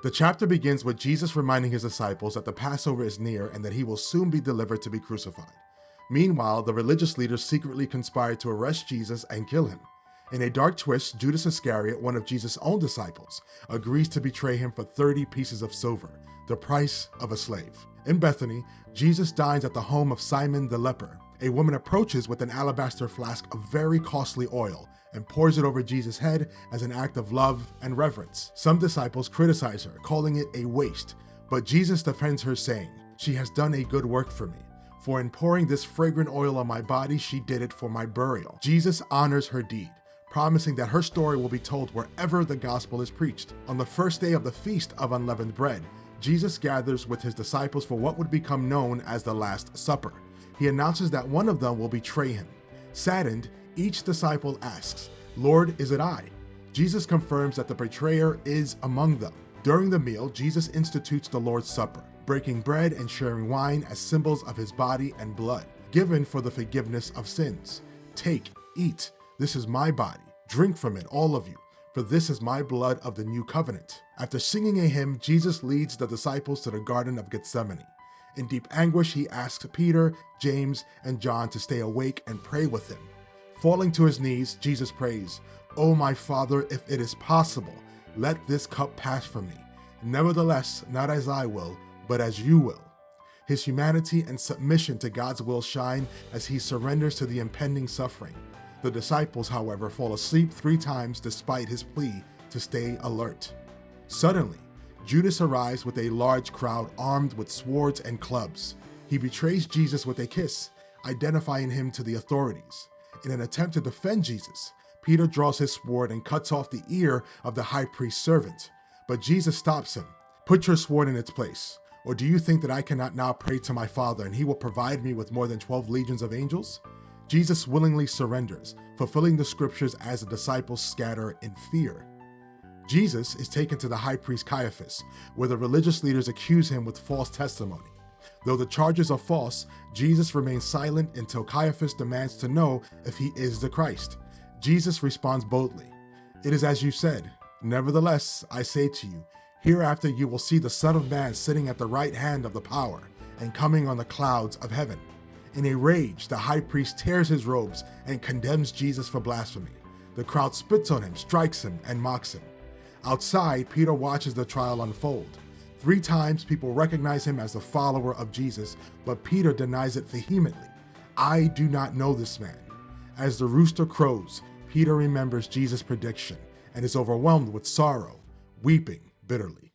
The chapter begins with Jesus reminding his disciples that the Passover is near and that he will soon be delivered to be crucified. Meanwhile, the religious leaders secretly conspire to arrest Jesus and kill him. In a dark twist, Judas Iscariot, one of Jesus' own disciples, agrees to betray him for 30 pieces of silver, the price of a slave. In Bethany, Jesus dines at the home of Simon the leper. A woman approaches with an alabaster flask of very costly oil and pours it over Jesus' head as an act of love and reverence. Some disciples criticize her, calling it a waste, but Jesus defends her, saying, "She has done a good work for me. For in pouring this fragrant oil on my body, she did it for my burial." Jesus honors her deed, promising that her story will be told wherever the gospel is preached. On the first day of the Feast of Unleavened Bread, Jesus gathers with his disciples for what would become known as the Last Supper. He announces that one of them will betray him. Saddened, each disciple asks, "Lord, is it I?" Jesus confirms that the betrayer is among them. During the meal, Jesus institutes the Lord's Supper, breaking bread and sharing wine as symbols of his body and blood, given for the forgiveness of sins. "Take, eat, this is my body. Drink from it, all of you, for this is my blood of the new covenant." After singing a hymn, Jesus leads the disciples to the Garden of Gethsemane. In deep anguish, he asks Peter, James, and John to stay awake and pray with him. Falling to his knees, Jesus prays, "O my Father, if it is possible, let this cup pass from me. Nevertheless, not as I will, but as you will." His humanity and submission to God's will shine as he surrenders to the impending suffering. The disciples, however, fall asleep 3 times despite his plea to stay alert. Suddenly, Judas arrives with a large crowd armed with swords and clubs. He betrays Jesus with a kiss, identifying him to the authorities. In an attempt to defend Jesus, Peter draws his sword and cuts off the ear of the high priest's servant. But Jesus stops him. "Put your sword in its place. Or do you think that I cannot now pray to my Father and he will provide me with more than 12 legions of angels?" Jesus willingly surrenders, fulfilling the scriptures as the disciples scatter in fear. Jesus is taken to the high priest Caiaphas, where the religious leaders accuse him with false testimony. Though the charges are false, Jesus remains silent until Caiaphas demands to know if he is the Christ. Jesus responds boldly, "It is as you said. Nevertheless, I say to you, hereafter you will see the Son of Man sitting at the right hand of the power and coming on the clouds of heaven." In a rage, the high priest tears his robes and condemns Jesus for blasphemy. The crowd spits on him, strikes him, and mocks him. Outside, Peter watches the trial unfold. 3 times people recognize him as the follower of Jesus, but Peter denies it vehemently. "I do not know this man." As the rooster crows, Peter remembers Jesus' prediction and is overwhelmed with sorrow, weeping bitterly.